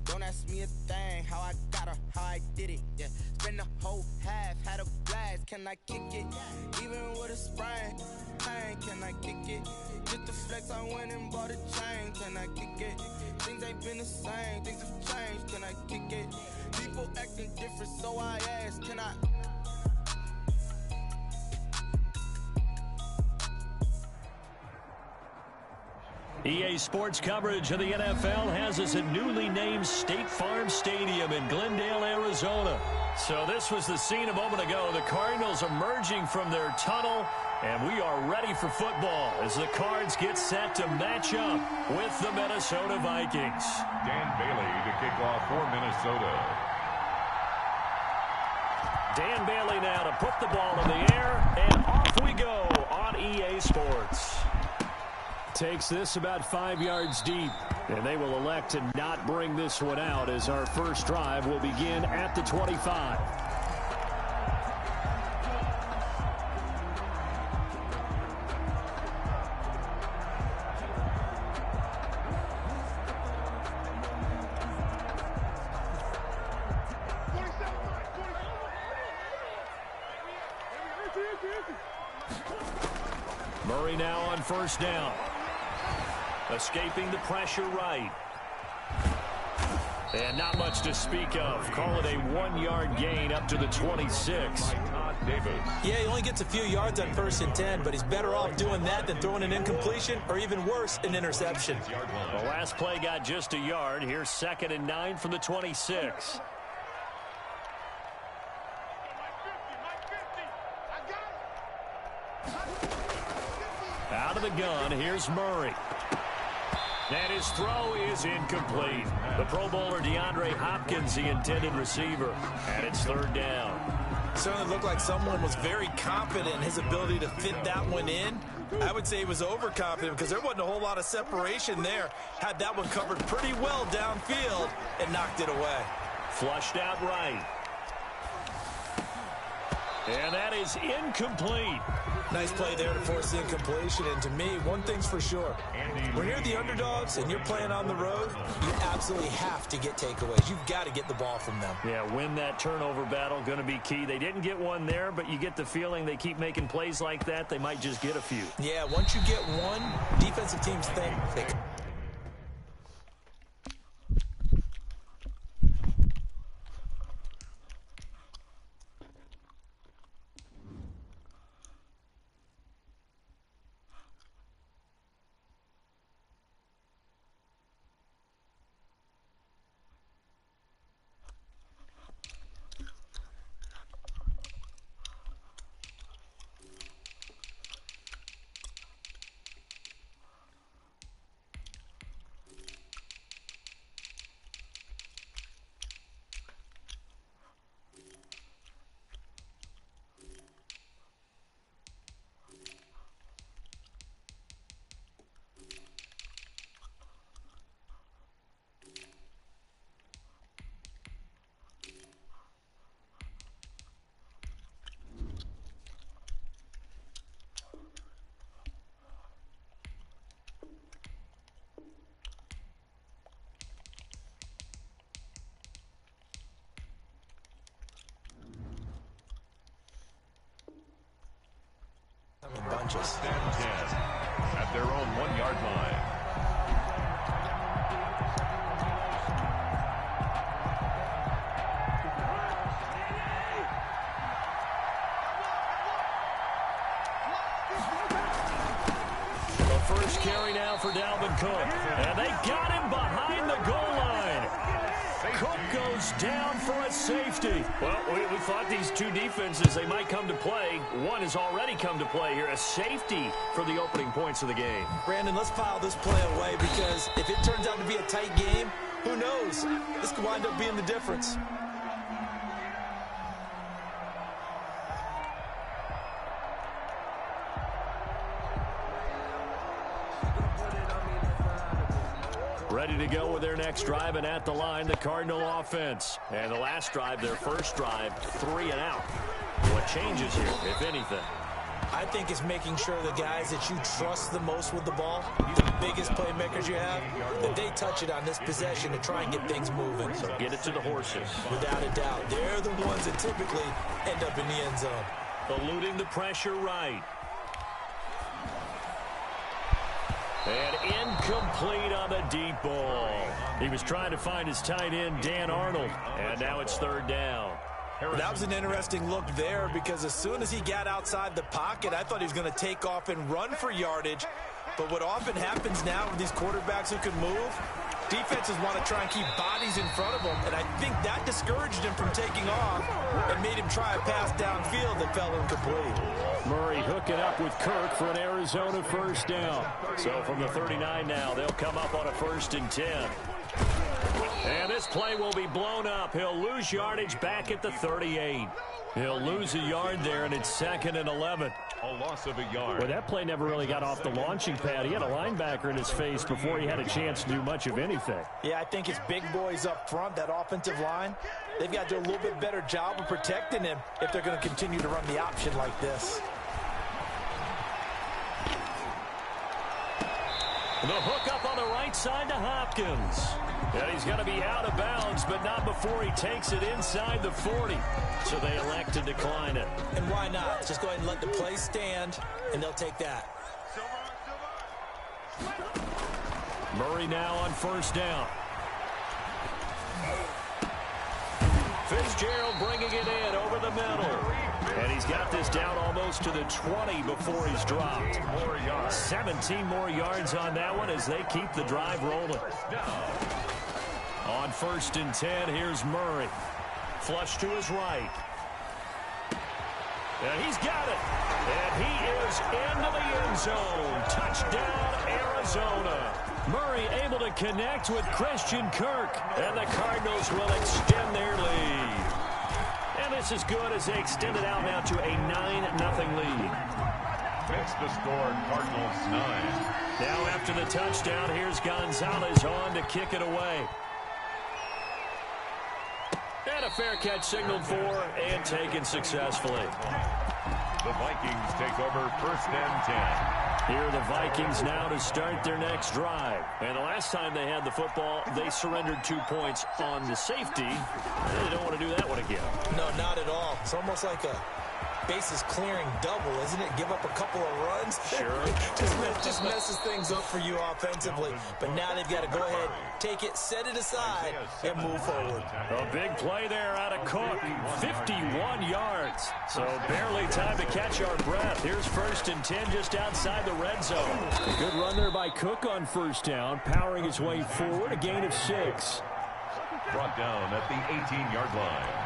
Don't ask me a thing, how I got her, how I did it, yeah. Spend the whole half, had a blast, can I kick it? Even with a sprain, pain, can I kick it? Just the flex, I went and bought a chain, can I kick it? Things ain't been the same, things have changed, can I kick it? People acting different, so I ask, can I? EA Sports coverage of the NFL has us at newly named State Farm Stadium in Glendale, Arizona. So this was the scene a moment ago. The Cardinals emerging from their tunnel, and we are ready for football as the Cards get set to match up with the Minnesota Vikings. Dan Bailey to kick off for Minnesota. Dan Bailey now to put the ball in the air, and off we go on EA Sports. Takes this about 5 yards deep, and they will elect to not bring this one out as our first drive will begin at the 25. Murray now on first down. Escaping the pressure right. And not much to speak of. Call it a 1-yard gain up to the 26. Yeah, he only gets a few yards on 1st and 10, but he's better off doing that than throwing an incompletion or even worse, an interception. The last play got just a yard. Here's 2nd and 9 from the 26. Out of the gun, here's Murray. And his throw is incomplete. The Pro Bowler DeAndre Hopkins, the intended receiver. And it's 3rd down. Certainly looked like someone was very confident in his ability to fit that one in. I would say he was overconfident because there wasn't a whole lot of separation there. Had that one covered pretty well downfield and knocked it away. Flushed out right. And that is incomplete. Nice play there to force the incompletion. And to me, one thing's for sure. When you're the underdogs and you're playing on the road, you absolutely have to get takeaways. You've got to get the ball from them. Yeah, win that turnover battle, going to be key. They didn't get one there, but you get the feeling they keep making plays like that, they might just get a few. Yeah, once you get one, defensive teams think they can. Bunches. 10 at their own 1-yard line. The first carry now for Dalvin Cook. And they got him behind the goal line. Cook goes down for a safety. Well, we thought these two defenses, they might come to play. One has already come to play here. A safety for the opening points of the game. Brandon, let's file this play away because if it turns out to be a tight game, who knows? This could wind up being the difference. Ready to go with their next drive, and at the line, the Cardinal offense. And the last drive, their first drive, 3 and out. What changes here, if anything? I think it's making sure the guys that you trust the most with the ball, the biggest playmakers you have, that they touch it on this possession to try and get things moving. So get it to the horses. Without a doubt, they're the ones that typically end up in the end zone. Eluding the pressure right. And incomplete on the deep ball. He was trying to find his tight end, Dan Arnold, and now it's third down. That was an interesting look there because as soon as he got outside the pocket, I thought he was going to take off and run for yardage. But what often happens now with these quarterbacks who can move, defenses want to try and keep bodies in front of them, and I think that discouraged him from taking off and made him try a pass downfield that fell incomplete. Murray hooking up with Kirk for an Arizona first down. So from the 39 now, they'll come up on a 1st and 10. And this play will be blown up. He'll lose yardage back at the 38. He'll lose a yard there, and it's 2nd and 11. A loss of a yard. Well, that play never really got off the launching pad. He had a linebacker in his face before he had a chance to do much of anything. Yeah, I think it's big boys up front, that offensive line. They've got to do a little bit better job of protecting him if they're going to continue to run the option like this. The hook up on the right side to Hopkins. And he's going to be out of bounds, but not before he takes it inside the 40. So they elect to decline it. And why not? Just go ahead and let the play stand, and they'll take that. Murray now on first down. Fitzgerald bringing it in over the middle. And he's got this down almost to the 20 before he's dropped. 17 more yards on that one as they keep the drive rolling. On 1st and 10, here's Murray. Flush to his right. And he's got it. And he is into the end zone. Touchdown, Arizona. Murray able to connect with Christian Kirk. And the Cardinals will extend their lead. And this is good as they extend it out now to a 9-0 lead. Makes the score Cardinals 9. Now after the touchdown, here's Gonzalez on to kick it away. And a fair catch signaled for and taken successfully. The Vikings take over 1st and 10. Here are the Vikings now to start their next drive. And the last time they had the football, they surrendered 2 points on the safety. They don't want to do that one again. No, not at all. It's almost like a bases clearing double, isn't it? Give up a couple of runs. Sure. just messes things up for you offensively. But now they've got to go ahead, take it, set it aside, and move forward. A big play there out of Cook. 51 yards. So barely time to catch our breath. Here's 1st and 10 just outside the red zone. A good run there by Cook on first down, powering his way forward, a gain of 6. Brought down at the 18-yard line.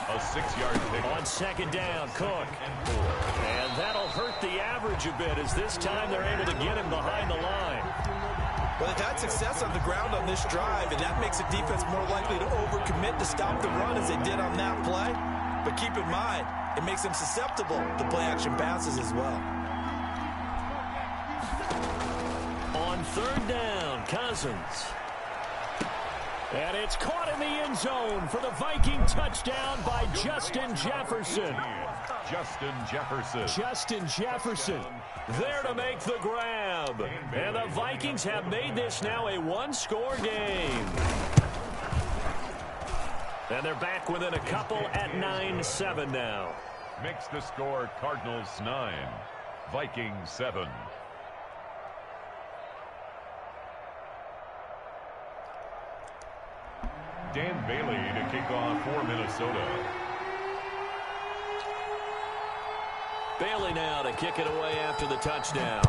A 6-yard pick. On 2nd down, Cook. And that'll hurt the average a bit as this time they're able to get him behind the line. Well, they've had success on the ground on this drive, and that makes the defense more likely to overcommit to stop the run as they did on that play. But keep in mind, it makes them susceptible to play-action passes as well. On 3rd down, Cousins. And it's caught in the end zone for the Viking touchdown by Justin Jefferson. Justin Jefferson there to make the grab. And the Vikings have made this now a 1-score game. And they're back within a couple at 9-7 now. Makes the score Cardinals 9, Vikings 7. Dan Bailey to kick off for Minnesota. Bailey now to kick it away after the touchdown.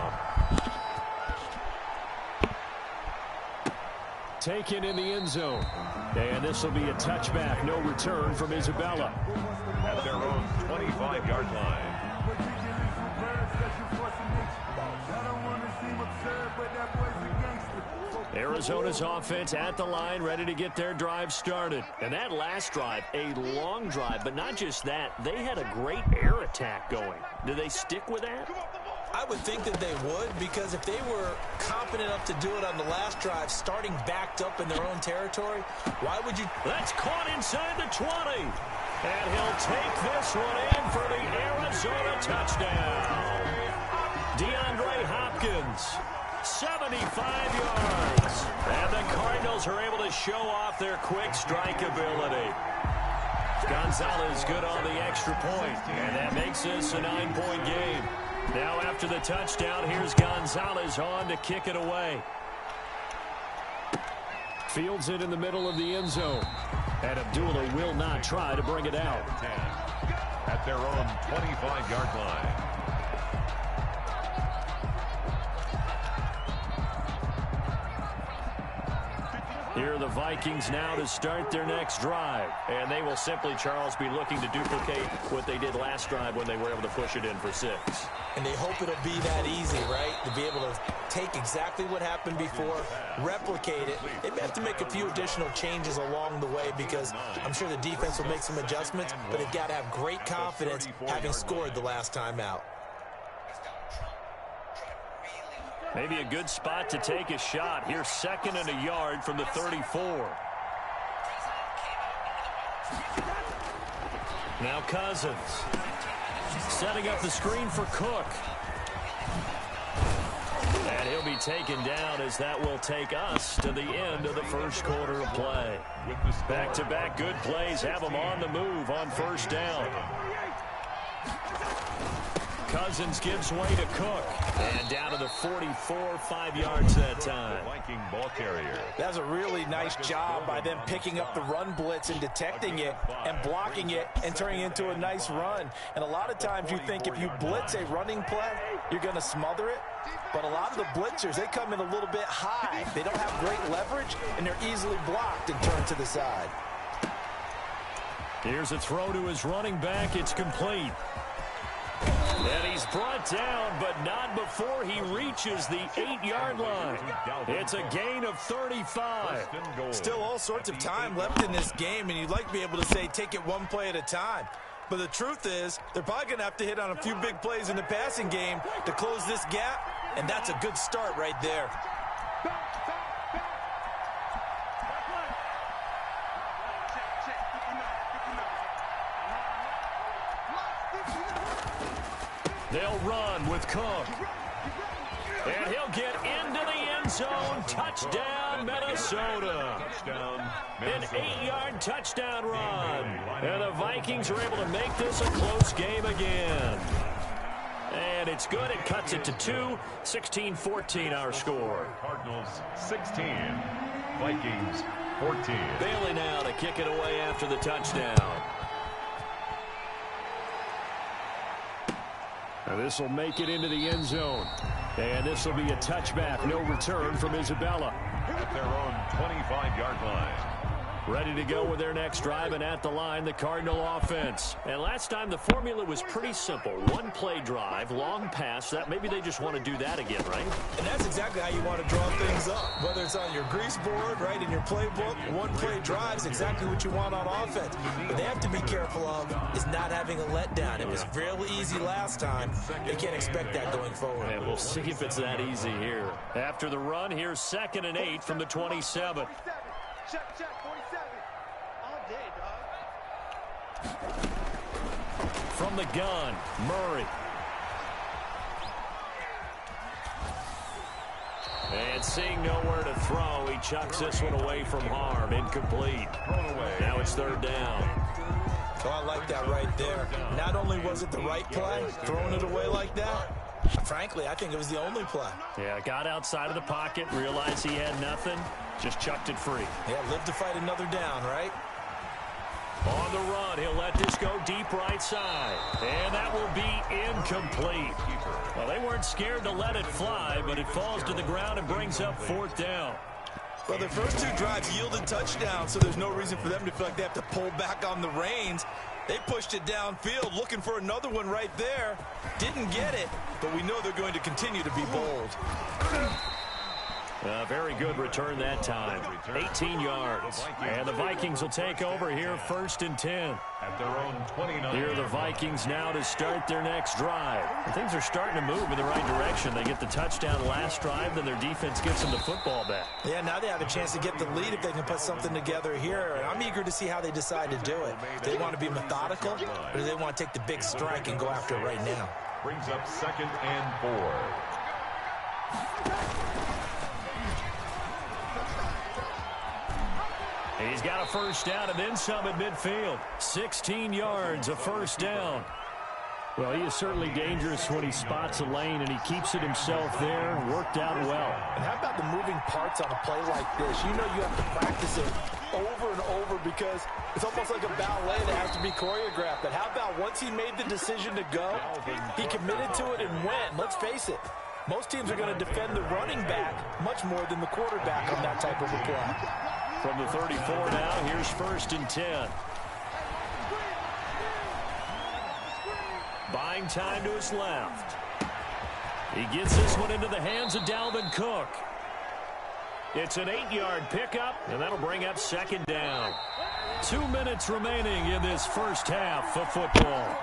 Taken in the end zone. And this will be a touchback. No return from Isabella. At their own 25-yard line. Arizona's offense at the line, ready to get their drive started. And that last drive, a long drive, but not just that. They had a great air attack going. Do they stick with that? I would think that they would, because if they were confident enough to do it on the last drive, starting backed up in their own territory, why would you? That's caught inside the 20. And he'll take this one in for the Arizona touchdown. DeAndre Hopkins, 75 yards. And the Cardinals are able to show off their quick strike ability. Gonzalez good on the extra point, and that makes this a 9-point game. Now after the touchdown, here's Gonzalez on to kick it away. Fields it in the middle of the end zone. And Abdullah will not try to bring it out. At their own 25-yard line. Here are the Vikings now to start their next drive. And they will simply, Charles, be looking to duplicate what they did last drive when they were able to push it in for 6. And they hope it'll be that easy, right? To be able to take exactly what happened before, replicate it. They may have to make a few additional changes along the way because I'm sure the defense will make some adjustments, but they've got to have great confidence having scored the last time out. Maybe a good spot to take a shot. Here's 2nd and a yard from the 34. Now Cousins. Setting up the screen for Cook. And he'll be taken down as that will take us to the end of the first quarter of play. Back-to-back good plays have them on the move on first down. Cousins gives way to Cook. And down to the 44, 5 yards that time. Viking ball carrier. That's a really nice job by them picking up the run blitz and detecting it and blocking it and turning it into a nice run. And a lot of times you think if you blitz a running play, you're going to smother it. But a lot of the blitzers, they come in a little bit high. They don't have great leverage, and they're easily blocked and turned to the side. Here's a throw to his running back. It's complete. And he's brought down, but not before he reaches the 8-yard line. It's a gain of 35. Still all sorts of time left in this game, and you'd like to be able to say take it one play at a time. But the truth is, they're probably going to have to hit on a few big plays in the passing game to close this gap, and that's a good start right there. They'll run with Cook. And he'll get into the end zone. Touchdown, Minnesota. An 8-yard touchdown run. And the Vikings are able to make this a close game again. And it's good. It cuts it to 2. 16-14 our score. Cardinals 16. Vikings 14. Bailey now to kick it away after the touchdown. This will make it into the end zone. And this will be a touchback. No return from Isabella. At their own 25-yard line. Ready to go with their next drive, and at the line, the Cardinal offense. And last time, the formula was pretty simple. One-play drive, long pass. That maybe they just want to do that again, right? And that's exactly how you want to draw things up. Whether it's on your grease board, right, in your playbook, one-play drive is exactly what you want on offense. What they have to be careful of is not having a letdown. It was real easy last time. They can't expect that going forward. And we'll see if it's that easy here. After the run, here's 2nd and 8 from the 27. Check, 47. All day, dog. From the gun, Murray. And seeing nowhere to throw, he chucks this one away from harm. Incomplete. Now it's 3rd down. Oh, I like that right there. Not only was it the right play, throwing it away like that, frankly, I think it was the only play. Yeah, got outside of the pocket, realized he had nothing, just chucked it free. Yeah, live to fight another down, right? On the run, he'll let this go deep right side. And that will be incomplete. Well, they weren't scared to let it fly, but it falls to the ground and brings up 4th down. Well, their first 2 drives yielded touchdowns, so there's no reason for them to feel like they have to pull back on the reins. They pushed it downfield, looking for another one right there. Didn't get it, but we know they're going to continue to be bold. A very good return that time. 18 yards. And the Vikings will take over here, 1st and 10. At their own 29. Here are the Vikings now to start their next drive. Things are starting to move in the right direction. They get the touchdown last drive, then their defense gets them the football back. Yeah, now they have a chance to get the lead if they can put something together here. And I'm eager to see how they decide to do it. Do they want to be methodical, or do they want to take the big strike and go after it right now? Brings up 2nd and 4. He's got a first down and then some at midfield. 16 yards, a first down. Well, he is certainly dangerous when he spots a lane, and he keeps it himself there. Worked out well. And how about the moving parts on a play like this? You know you have to practice it over and over because it's almost like a ballet that has to be choreographed. But how about once he made the decision to go, he committed to it and went. Let's face it, most teams are going to defend the running back much more than the quarterback on that type of a play. From the 34 now, here's 1st and 10. Buying time to his left. He gets this one into the hands of Dalvin Cook. It's an 8-yard pickup, and that'll bring up 2nd down. 2 minutes remaining in this first half of football.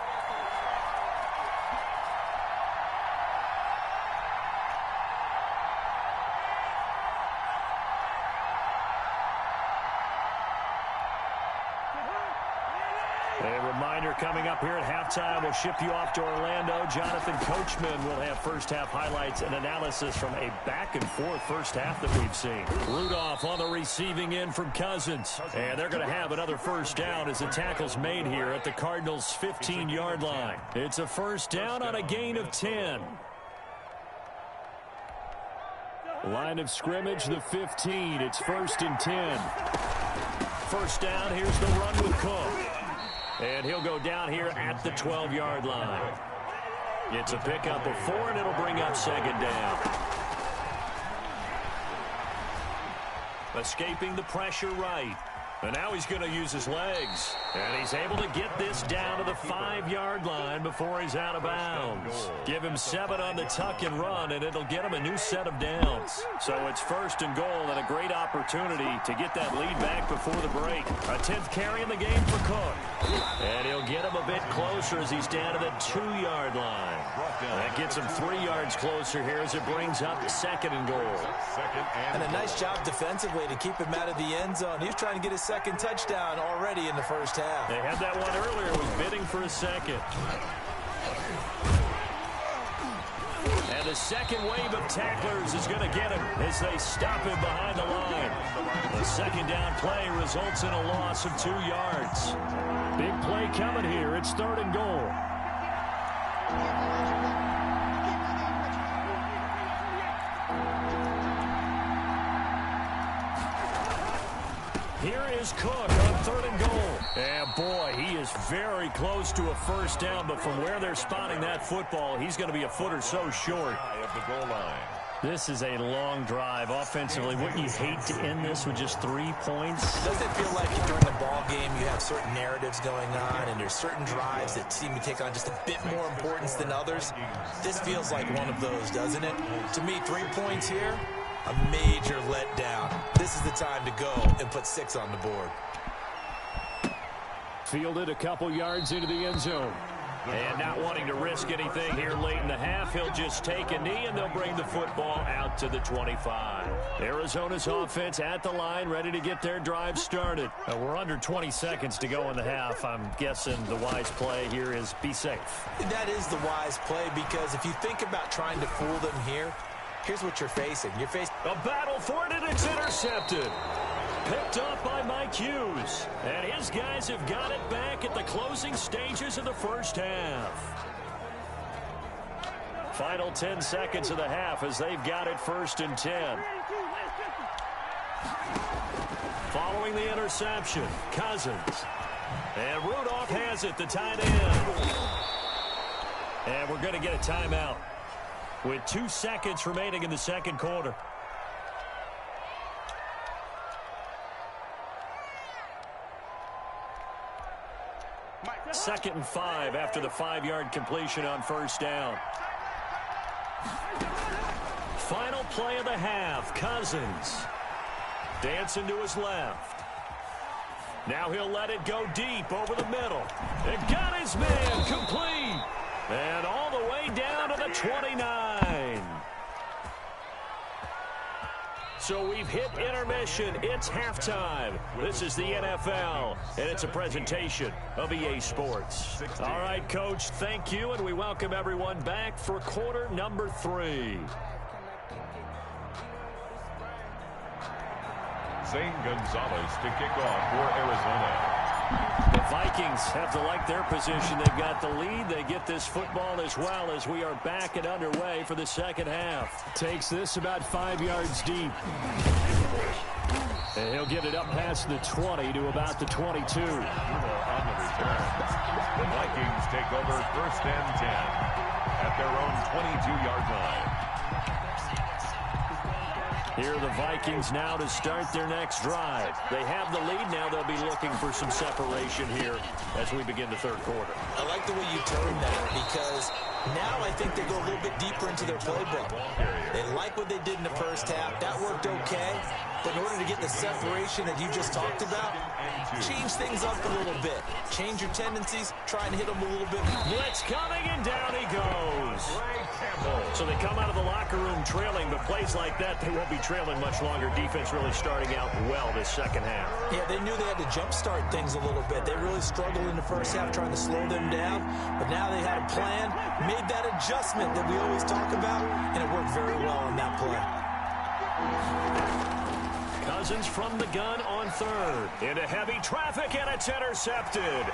A reminder coming up here at halftime, we'll ship you off to Orlando. Jonathan Coachman will have first-half highlights and analysis from a back-and-forth first half that we've seen. Rudolph on the receiving end from Cousins. And they're going to have another first down as the tackle's made here at the Cardinals' 15-yard line. It's a first down on a gain of 10. Line of scrimmage, the 15. It's 1st and 10. First down, here's the run with Cook. And he'll go down here at the 12-yard line. It's a pickup of 4, and it'll bring up 2nd down. Escaping the pressure right. And now he's going to use his legs. And he's able to get this down to the 5-yard line before he's out of bounds. Give him 7 on the tuck and run, and it'll get him a new set of downs. So it's 1st and goal, and a great opportunity to get that lead back before the break. A 10th carry in the game for Cook. And he'll get him a bit closer as he's down to the 2-yard line. That gets him 3 yards closer here as it brings up 2nd and goal. And a nice job defensively to keep him out of the end zone. He was trying to get his second touchdown already in the first half. They had that one earlier, was bidding for a second. And the second wave of tacklers is going to get him as they stop him behind the line. The 2nd down play results in a loss of 2 yards. Big play coming here. It's 3rd and goal. Here is Cook on 3rd and goal. And boy, he is very close to a first down, but from where they're spotting that football, he's going to be a foot or so short Of the goal line. This is a long drive offensively. Wouldn't you hate to end this with just 3 points? Doesn't it feel like during the ball game you have certain narratives going on and there's certain drives that seem to take on just a bit more importance than others? This feels like one of those, doesn't it? To me, 3 points here, a major letdown. This is the time to go and put 6 on the board. Fielded a couple yards into the end zone. And not wanting to risk anything here late in the half, he'll just take a knee, and they'll bring the football out to the 25. Arizona's offense at the line, ready to get their drive started. We're under 20 seconds to go in the half. I'm guessing the wise play here is be safe. That is the wise play, because if you think about trying to fool them here, here's what you're facing. You're facing a battle for it, and it's intercepted. Picked up by Mike Hughes. And his guys have got it back at the closing stages of the first half. Final 10 seconds of the half as they've got it 1st and 10. Following the interception, Cousins. And Rudolph has it, the tight end. And we're going to get a timeout with 2 seconds remaining in the second quarter. 2nd and 5 after the 5-yard completion on first down. Final play of the half. Cousins dancing to his left. Now he'll let it go deep over the middle. It got his man complete. And all the way down to the 29. So we've hit intermission. It's halftime. This is the NFL, and it's a presentation of EA Sports. All right, Coach, thank you, and we welcome everyone back for quarter number 3. Zane Gonzalez to kick off for Arizona. The Vikings have to like their position. They've got the lead. They get this football as well as we are back and underway for the second half. Takes this about 5 yards deep. And he'll get it up past the 20 to about the 22. On the return. The Vikings take over 1st and 10 at their own 22-yard line. Here are the Vikings now to start their next drive. They have the lead. Now they'll be looking for some separation here as we begin the third quarter. I like the way you term that because now I think they go a little bit deeper into their playbook. They like what they did in the first half. That worked okay. But in order to get the separation that you just talked about, change things up a little bit. Change your tendencies. Try and hit them a little bit. Blitz coming, and down he goes. So they come out of the locker room trailing, but plays like that, they won't be trailing much longer. Defense really starting out well this second half. Yeah, they knew they had to jumpstart things a little bit. They really struggled in the first half trying to slow them down. But now they had a plan, made that adjustment that we always talk about, and it worked very well on that play. Cousins from the gun on third. Into heavy traffic, and it's intercepted.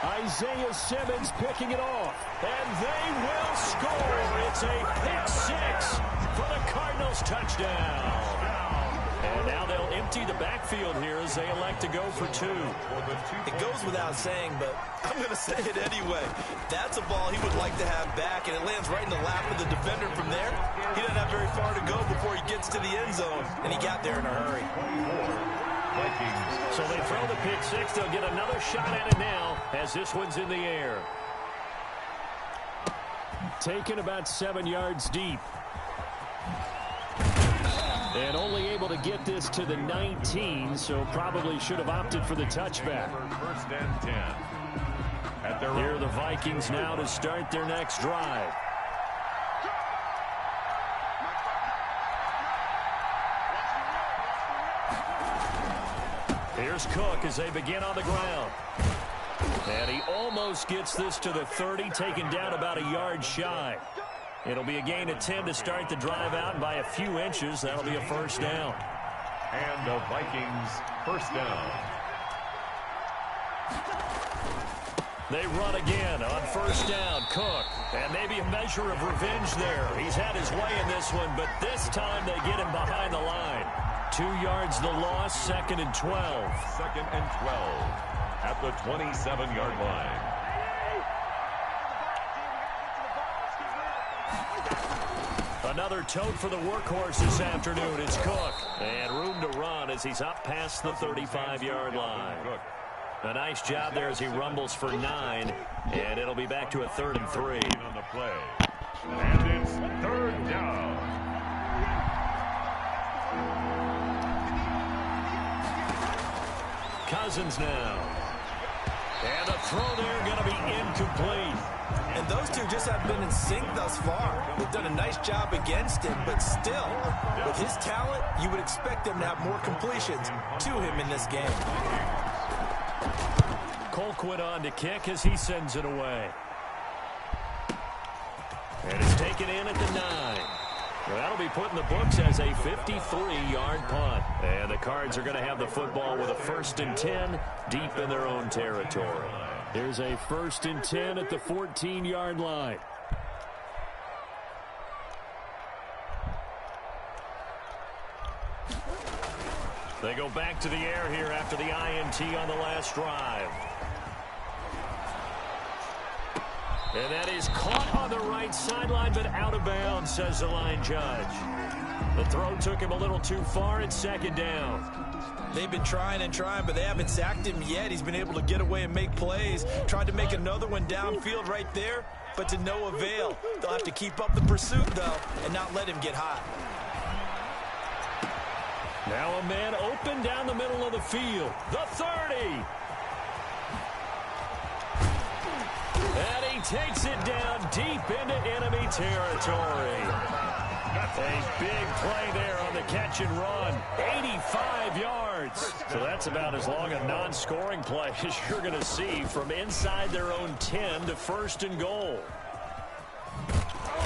Isaiah Simmons picking it off. And they will score. It's a pick-6 for the Cardinals touchdown. And now they'll empty the backfield here as they elect to go for 2. It goes without saying, but I'm going to say it anyway. That's a ball he would like to have back, and it lands right in the lap of the defender from there. He doesn't have very far to go before he gets to the end zone, and he got there in a hurry. So they throw the pick-6. They'll get another shot at it now as this one's in the air. Taken about 7 yards deep. And only able to get this to the 19, so probably should have opted for the touchback. 1st and 10. Here are the Vikings now to start their next drive. Here's Cook as they begin on the ground. And he almost gets this to the 30, taken down about a yard shy. It'll be a gain of 10 to start the drive out, and by a few inches, that'll be a first down. And the Vikings first down. They run again on first down. Cook, and maybe a measure of revenge there. He's had his way in this one, but this time they get him behind the line. 2 yards the loss, 2nd and 12. 2nd and 12 at the 27-yard line. Another tote for the workhorse this afternoon. It's Cook. And room to run as he's up past the 35-yard line. A nice job there as he rumbles for 9. And it'll be back to a 3rd and 3. On the play. And it's 3rd down. Cousins now. And the throw there going to be incomplete. And those two just haven't been in sync thus far. They've done a nice job against him, but still, with his talent, you would expect them to have more completions to him in this game. Colquitt on to kick as he sends it away. And it's taken in at the 9. Well, that'll be put in the books as a 53-yard punt. And the Cards are going to have the football with a 1st and 10 deep in their own territory. Here's a 1st and 10 at the 14-yard line. They go back to the air here after the INT on the last drive. And that is caught on the right sideline, but out of bounds, says the line judge. The throw took him a little too far. It's 2nd down. They've been trying and trying, but they haven't sacked him yet. He's been able to get away and make plays. Tried to make another one downfield right there, but to no avail. They'll have to keep up the pursuit, though, and not let him get hot. Now a man open down the middle of the field. The 30. And he takes it down deep into enemy territory. A big play there on the catch and run. 85 yards. So that's about as long a non-scoring play as you're going to see from inside their own 10 to first and goal.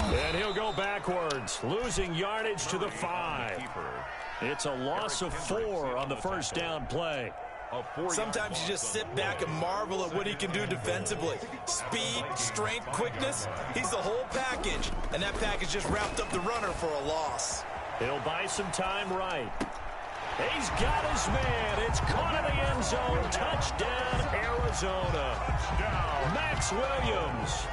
And he'll go backwards, losing yardage to the 5. It's a loss of 4 on the first down play. Sometimes you just sit back and marvel at what he can do defensively. Speed, strength, quickness, he's the whole package. And that package just wrapped up the runner for a loss. He'll buy some time right. He's got his man. It's caught in the end zone. Touchdown, Arizona. Max Williams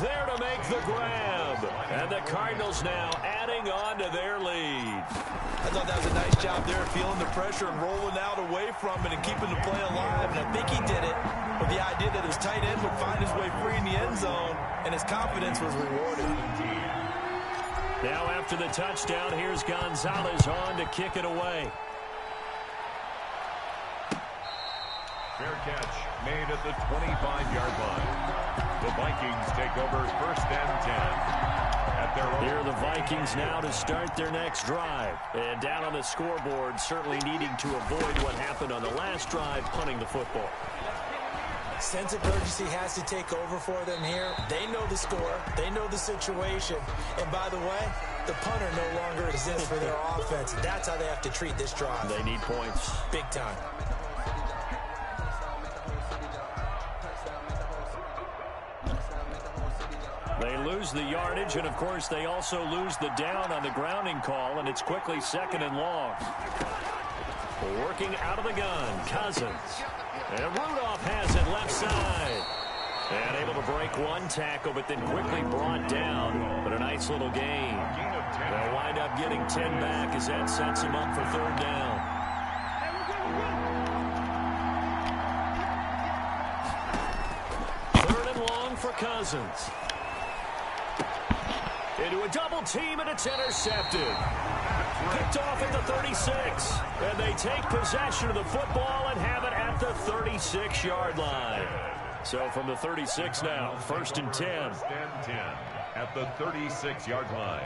there to make the grab. And the Cardinals now adding on to their lead. I thought that was a nice job there, feeling the pressure and rolling out away from it and keeping the play alive. And I think he did it with the idea that his tight end would find his way free in the end zone, and his confidence was rewarded. Now after the touchdown, here's Gonzalez on to kick it away. Fair catch made at the 25-yard line. The Vikings take over first and 10. Here are the Vikings now to start their next drive. And down on the scoreboard, certainly needing to avoid what happened on the last drive, punting the football. Sense of urgency has to take over for them here. They know the score. They know the situation. And by the way, the punter no longer exists for their offense. That's how they have to treat this drive. They need points. Big time. They lose the yardage, and of course they also lose the down on the grounding call, and it's quickly second and long. Working out of the gun, Cousins. And Rudolph has it left side. And able to break one tackle, but then quickly brought down. But a nice little gain. They'll wind up getting 10 back as that sets him up for third down. Third and long for Cousins. Into a double team, and it's intercepted. Picked off at the 36. And they take possession of the football and have it at the 36-yard line. So from the 36 now, first and 10. First and 10 at the 36-yard line.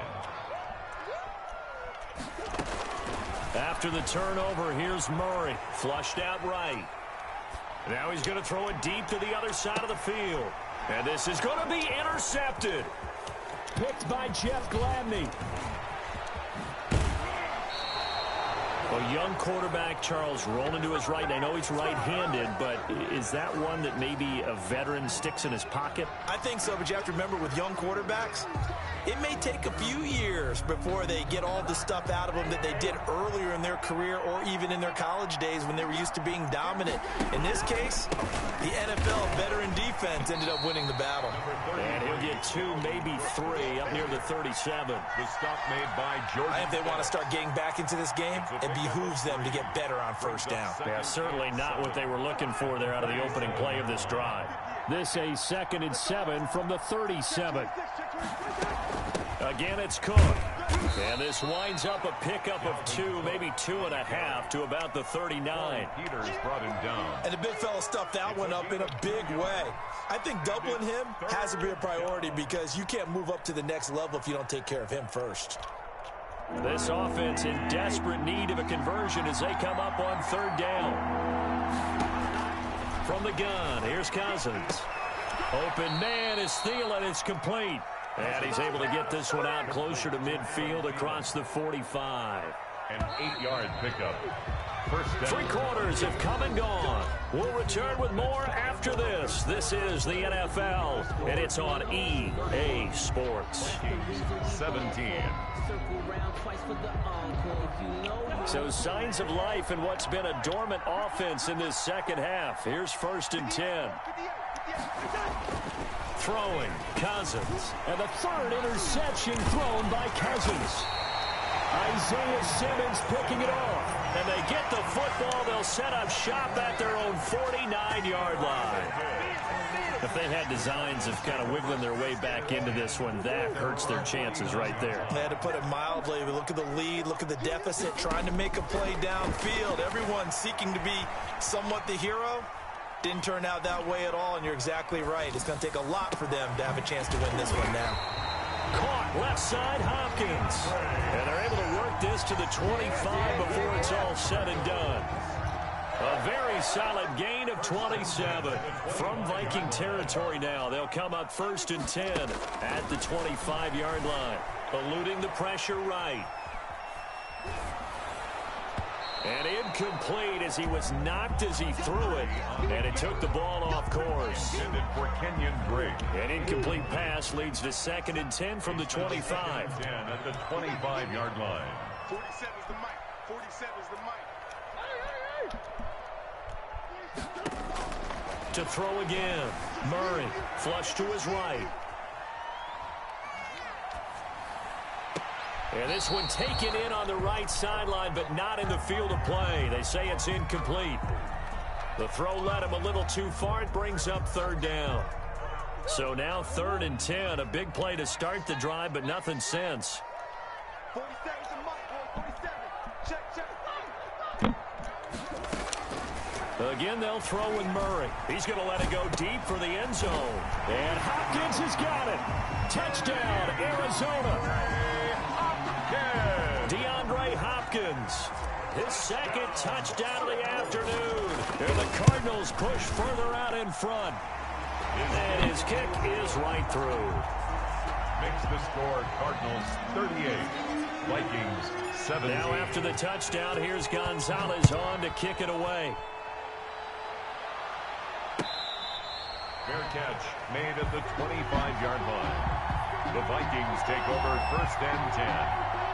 After the turnover, here's Murray. Flushed out right. Now he's going to throw it deep to the other side of the field. And this is going to be intercepted. Picked by Jeff Gladney. A young quarterback, Charles, rolling to his right. And I know he's right-handed, but is that one that maybe a veteran sticks in his pocket? I think so, but you have to remember with young quarterbacks, it may take a few years before they get all the stuff out of them that they did earlier in their career or even in their college days when they were used to being dominant. In this case, the NFL veteran defense ended up winning the battle. And he'll get 2, maybe 3 up near the 37. The stop made by Jordan. If they want to start getting back into this game, it behooves them to get better on first down. Yeah, certainly not what they were looking for there out of the opening play of this drive. This a 2nd and 7 from the 37. Again, it's Cook. And this winds up a pickup of 2, maybe 2.5 to about the 39. Kuuters brought him down. And the big fella stuffed that one up in a big way. I think doubling him has to be a priority because you can't move up to the next level if you don't take care of him first. This offense in desperate need of a conversion as they come up on third down. From the gun, here's Cousins. Open man is Thielen. It's complete. And he's able to get this one out closer to midfield across the 45. An 8-yard pickup. First down. 3 quarters have come and gone. We'll return with more after this. This is the NFL, and it's on EA Sports. 17. So signs of life in what's been a dormant offense in this second half. Here's first and 10. Throwing, Cousins. And the third interception thrown by Cousins. Isaiah Simmons picking it off. And they get the football. They'll set up shop at their own 49-yard line. If they had designs of kind of wiggling their way back into this one, that hurts their chances right there. They had to put it mildly. Look at the lead, look at the deficit, trying to make a play downfield. Everyone seeking to be somewhat the hero. Didn't turn out that way at all, and you're exactly right. It's going to take a lot for them to have a chance to win this one now. Caught left side, Hopkins. And they're able to work this to the 25 before it's all said and done. A very solid gain of 27 from Viking territory now. They'll come up 1st and 10 at the 25-yard line. Eluding the pressure right. And incomplete as he was knocked as he threw it. And it took the ball off course. Intended for Kenyon Drake. An incomplete pass leads to 2nd and 10 from the 25. 10 at the 25-yard line. 47 is the mic. 47 is the mic. To throw again. Murray flush to his right. And this one taken in on the right sideline, but not in the field of play. They say it's incomplete. The throw led him a little too far. It brings up 3rd down. So now 3rd and 10. A big play to start the drive, but nothing since. 47 is the mic, boy. 47. Check, check. Again, they'll throw with Murray. He's going to let it go deep for the end zone. And Hopkins has got it. Touchdown, Arizona. DeAndre Hopkins, his 2nd touchdown of the afternoon. And the Cardinals push further out in front. And his kick is right through. Makes the score Cardinals 38, Vikings 17. Now after the touchdown, here's Gonzalez on to kick it away. Fair catch made at the 25-yard line. The Vikings take over 1st and 10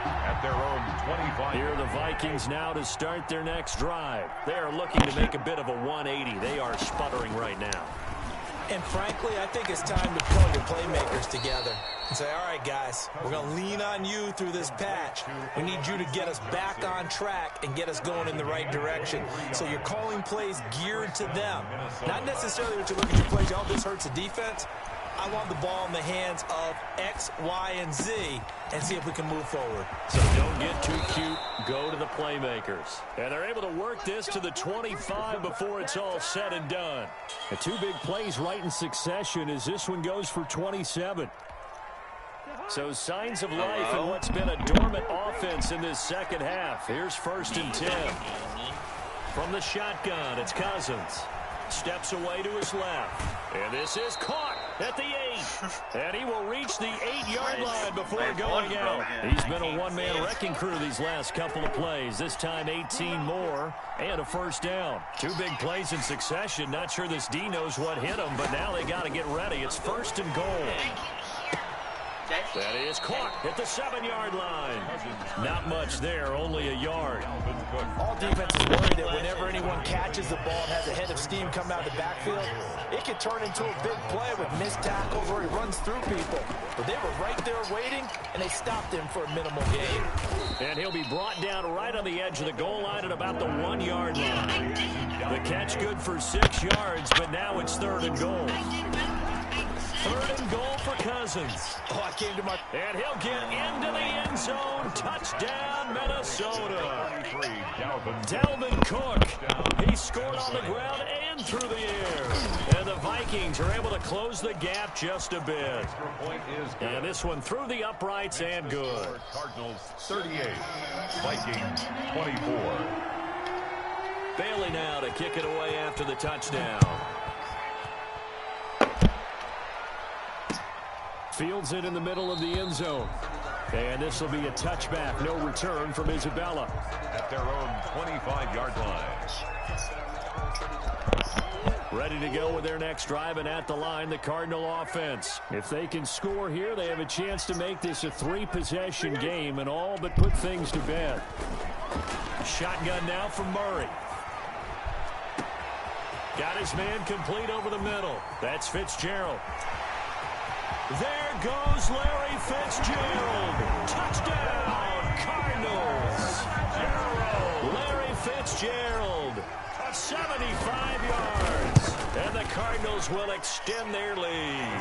at their own 25. Here are the Vikings now to start their next drive. They are looking to make a bit of a 180. They are sputtering right now. And frankly, I think it's time to pull your playmakers together and say, all right, guys, we're going to lean on you through this patch. We need you to get us back on track and get us going in the right direction. So you're calling plays geared to them. Not necessarily what you look at your plays, oh, this hurts the defense. I want the ball in the hands of X, Y, and Z and see if we can move forward. So don't get too cute. Go to the playmakers. And they're able to work this to the 25 before it's all said and done. The 2 big plays right in succession as this one goes for 27. So signs of life in what's been a dormant offense in this second half. Here's 1st and 10. From the shotgun, it's Cousins. Steps away to his left. And this is caught at the 8. And he will reach the 8-yard line before going out. He's been a one-man wrecking crew these last couple of plays. This time 18 more and a 1st down. 2 big plays in succession. Not sure this D knows what hit him, but now they got to get ready. It's 1st and goal. That is caught at the 7-yard line. Not much there, only a yard. All defenses worry that whenever anyone catches the ball and has a head of steam coming out of the backfield, it can turn into a big play with missed tackles where he runs through people. But they were right there waiting, and they stopped him for a minimal gain. And he'll be brought down right on the edge of the goal line at about the 1-yard line. The catch good for 6 yards, but now it's 3rd and goal. 3rd and goal for Cousins. Oh, I came to my... And he'll get into the end zone. Touchdown, Minnesota. Dalvin Cook. He scored on the ground and through the air. And the Vikings are able to close the gap just a bit. And this one through the uprights and good. Cardinals 38, Vikings 24. Bailey now to kick it away after the touchdown. Fields it in the middle of the end zone. And this will be a touchback. No return from Isabella. At their own 25-yard line. Ready to go with their next drive, and at the line, the Cardinal offense. If they can score here, they have a chance to make this a 3-possession game and all but put things to bed. Shotgun now from Murray. Got his man complete over the middle. That's Fitzgerald. There goes Larry Fitzgerald. Touchdown, Cardinals. Larry Fitzgerald, 75 yards. And the Cardinals will extend their lead.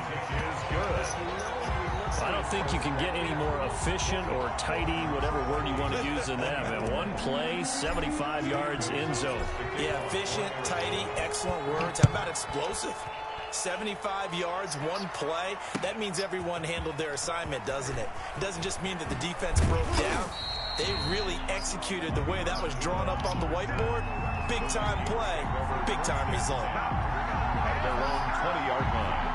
I don't think you can get any more efficient or tidy, whatever word you want to use in that. Man, one play, 75 yards in zone. Yeah, efficient, tidy, excellent words. How about explosive? 75 yards, one play. That means everyone handled their assignment, doesn't it? It doesn't just mean that the defense broke down. They really executed the way that was drawn up on the whiteboard. Big-time play, big-time result. At their own 20-yard line.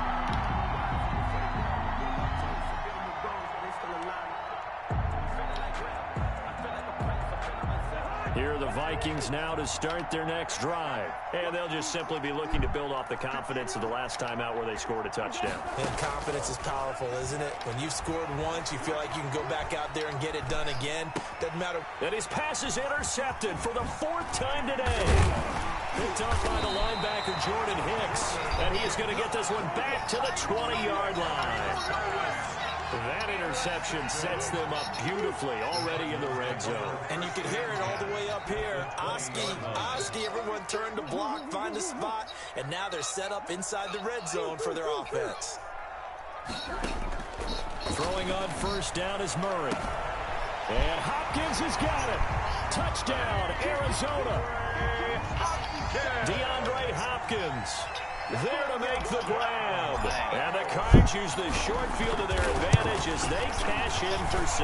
Here are the Vikings now to start their next drive. And they'll just simply be looking to build off the confidence of the last time out where they scored a touchdown. And confidence is powerful, isn't it? When you've scored once, you feel like you can go back out there and get it done again. Doesn't matter. And his pass is intercepted for the 4th time today. Picked up by the linebacker, Jordan Hicks. And he is going to get this one back to the 20-yard line. That interception sets them up beautifully already in the red zone. And you can hear it all the way up here. Oski, everyone turned to block, find a spot, and now they're set up inside the red zone for their offense. Throwing on first down is Murray. And Hopkins has got it. Touchdown, Arizona. DeAndre Hopkins there to make the grab. And the Cards use the short field to their advantage as they cash in for 6.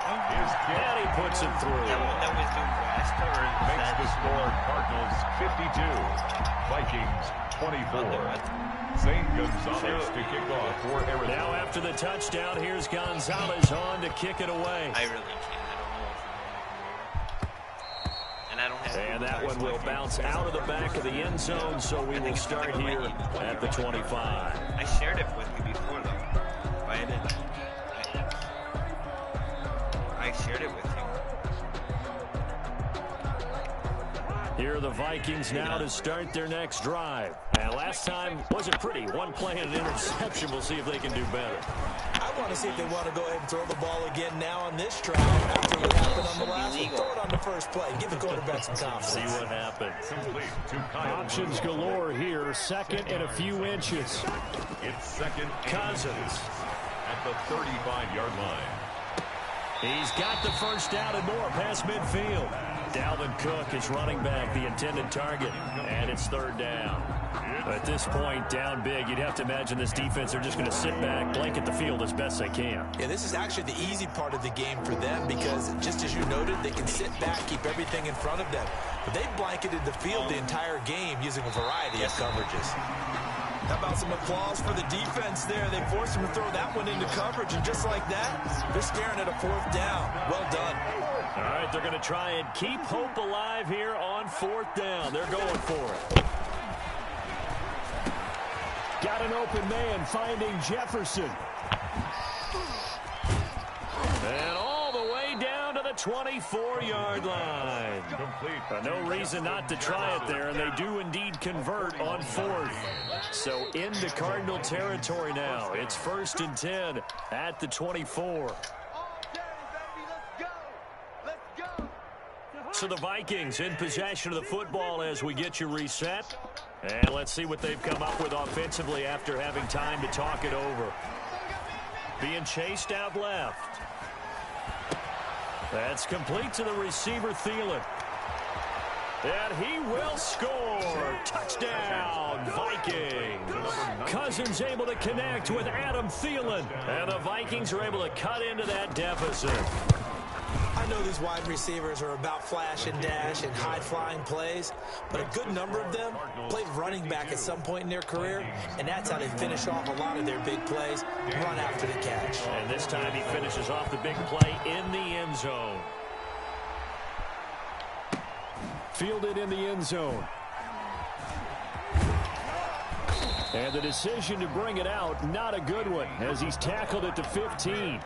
And he puts it through. That was the Makes the score Cardinals 52, Vikings 24. St. Gonzalez to kick off for Arizona. Now after the touchdown, here's Gonzalez on to kick it away. I really can't. And that one will bounce out of the back of the end zone, so we will start here at the 25. I shared it with you before, though. I didn't. I shared it with you. Here are the Vikings now to start their next drive. And last time wasn't pretty. One play and an interception. We'll see if they can do better. I want to see if they want to go ahead and throw the ball again now on this drive after what happened on the last one. Throw it on the first play. Give the quarterback some confidence. See what happens. Options galore here. 2nd and a few inches. It's 2nd Cousins at the 35-yard line. He's got the first down and more past midfield. Dalvin Cook is running back, the intended target, and it's 3rd down. At this point, down big, you'd have to imagine this defense, they're just going to sit back, blanket the field as best they can. Yeah, this is actually the easy part of the game for them because, just as you noted, they can sit back, keep everything in front of them. But they've blanketed the field the entire game using a variety of coverages. How about some applause for the defense there? They forced him to throw that one into coverage, and just like that, they're staring at a 4th down. Well done. All right, they're going to try and keep hope alive here on 4th down. They're going for it. Got an open man finding Jefferson. And all the way down to the 24-yard line. No reason not to try it there, and they do indeed convert on 4th. So into Cardinal territory now. It's 1st and 10 at the 24. So the Vikings in possession of the football as we get you reset. And let's see what they've come up with offensively after having time to talk it over. Being chased out left. That's complete to the receiver, Thielen. And he will score. Touchdown, Vikings. Cousins able to connect with Adam Thielen. And the Vikings are able to cut into that deficit. I know these wide receivers are about flash and dash and high-flying plays, but a good number of them played running back at some point in their career, and that's how they finish off a lot of their big plays, run after the catch. And this time he finishes off the big play in the end zone. Fielded in the end zone. And the decision to bring it out, not a good one, as he's tackled at the 15.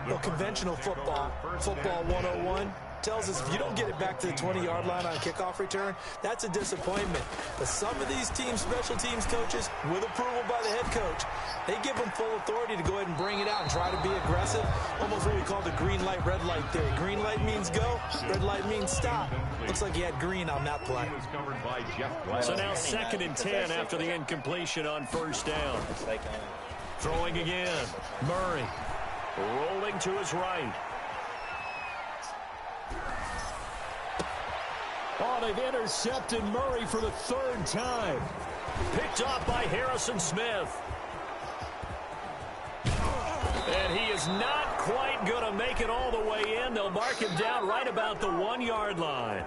Well, conventional football 101, tells us if you don't get it back to the 20-yard line on a kickoff return, that's a disappointment. But some of these teams, special teams coaches, with approval by the head coach, they give them full authority to go ahead and bring it out and try to be aggressive. Almost what we call the green light, red light theory. Green light means go, red light means stop. Looks like he had green on that play. So now 2nd and 10 after the incompletion on 1st down. Throwing again. Murray rolling to his right. Oh, they've intercepted Murray for the 3rd time. Picked off by Harrison Smith. And he is not quite going to make it all the way in. They'll mark him down right about the 1-yard line.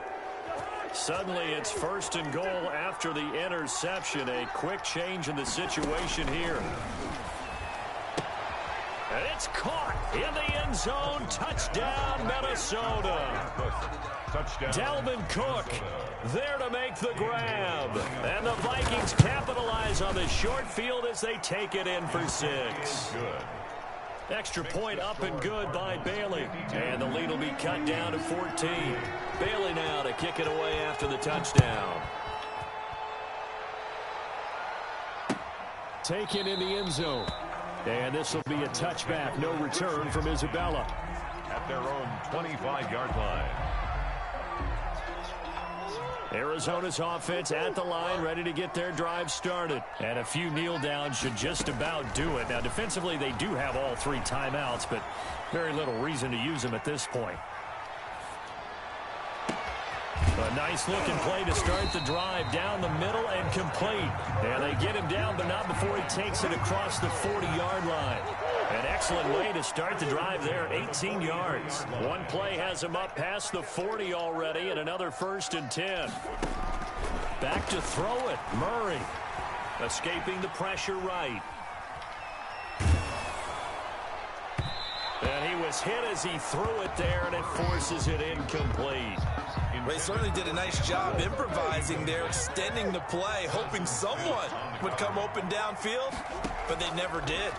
Suddenly it's 1st and goal after the interception. A quick change in the situation here. And it's caught in the end zone. Touchdown, Minnesota. Touchdown. Dalvin Cook there to make the grab. And the Vikings capitalize on the short field as they take it in for 6. Good. Extra point up and good by Bailey. And the lead will be cut down to 14. Bailey now to kick it away after the touchdown. Taken in the end zone. And this will be a touchback. No return from Isabella. At their own 25-yard line. Arizona's offense at the line, ready to get their drive started. And a few kneel downs should just about do it. Now, defensively, they do have all 3 timeouts, but very little reason to use them at this point. A nice-looking play to start the drive down the middle and complete. And they get him down, but not before he takes it across the 40-yard line. An excellent way to start the drive there, 18 yards. One play has him up past the 40 already, and another 1st and 10. Back to throw it, Murray. Escaping the pressure right. And he was hit as he threw it there, and it forces it incomplete. They certainly did a nice job improvising there, extending the play, hoping someone would come open downfield, but they never did.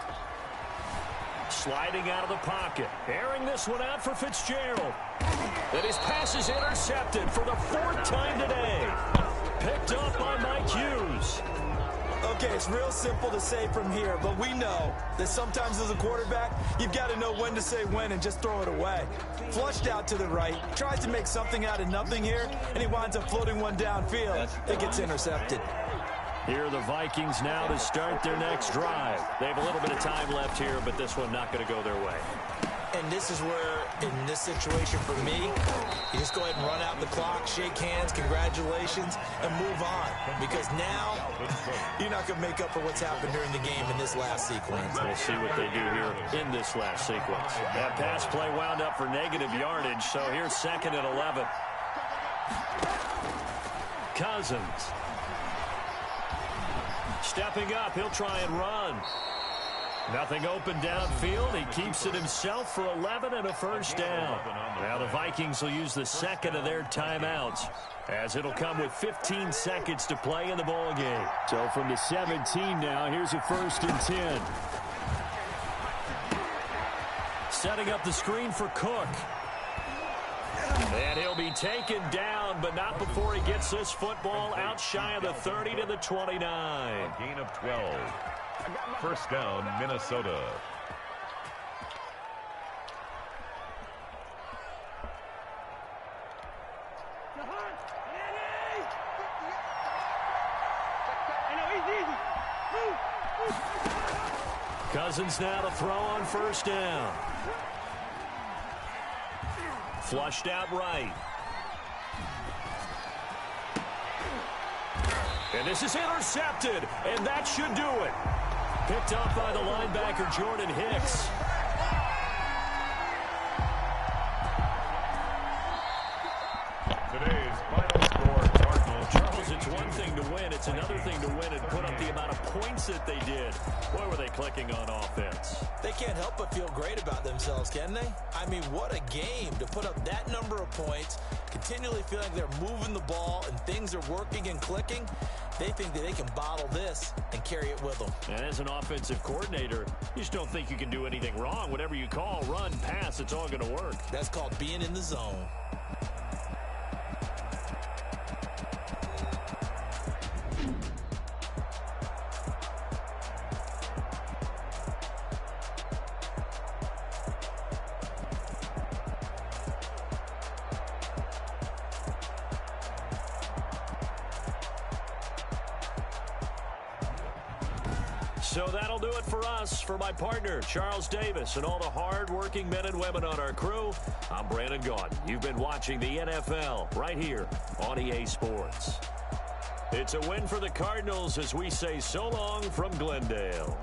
Sliding out of the pocket, airing this one out for Fitzgerald. And his pass is intercepted for the 4th time today. Picked up by Mike Hughes. Okay, it's real simple to say from here, but we know that sometimes as a quarterback, you've got to know when to say when and just throw it away. Flushed out to the right, tries to make something out of nothing here, and he winds up floating one downfield. It gets intercepted. Here are the Vikings now to start their next drive. They have a little bit of time left here, but this one not going to go their way. And this is where, in this situation for me, you just go ahead and run out the clock, shake hands, congratulations, and move on. Because now, you're not going to make up for what's happened during the game in this last sequence. We'll see what they do here in this last sequence. That pass play wound up for negative yardage, so here's 2nd and 11. Cousins. Stepping up, he'll try and run. Nothing open downfield. He keeps it himself for 11 and a 1st down. Now the Vikings will use the 2nd of their timeouts, as it'll come with 15 seconds to play in the ball game. So from the 17 now, here's a 1st and 10. Setting up the screen for Cook. And he'll be taken down, but not before he gets this football out shy of the 30 to the 29. A gain of 12. 1st down, Minnesota. Cousins now to throw on 1st down. Flushed out right. And this is intercepted, and that should do it. Picked up by the linebacker, Jordan Hicks. Today's final score, Cardinals. Charles, it's one thing to win. It's another thing to win and put up the amount of points that they did. Boy, were they clicking on offense. They can't help but feel great about themselves, can they? I mean, what a game to put up that number of points, continually feel like they're moving the ball and things are working and clicking. They think that they can bottle this and carry it with them. And as an offensive coordinator, you just don't think you can do anything wrong. Whatever you call, run, pass, it's all going to work. That's called being in the zone. So that'll do it for us. For my partner, Charles Davis, and all the hard-working men and women on our crew, I'm Brandon Gaudin. You've been watching the NFL right here on EA Sports. It's a win for the Cardinals as we say so long from Glendale.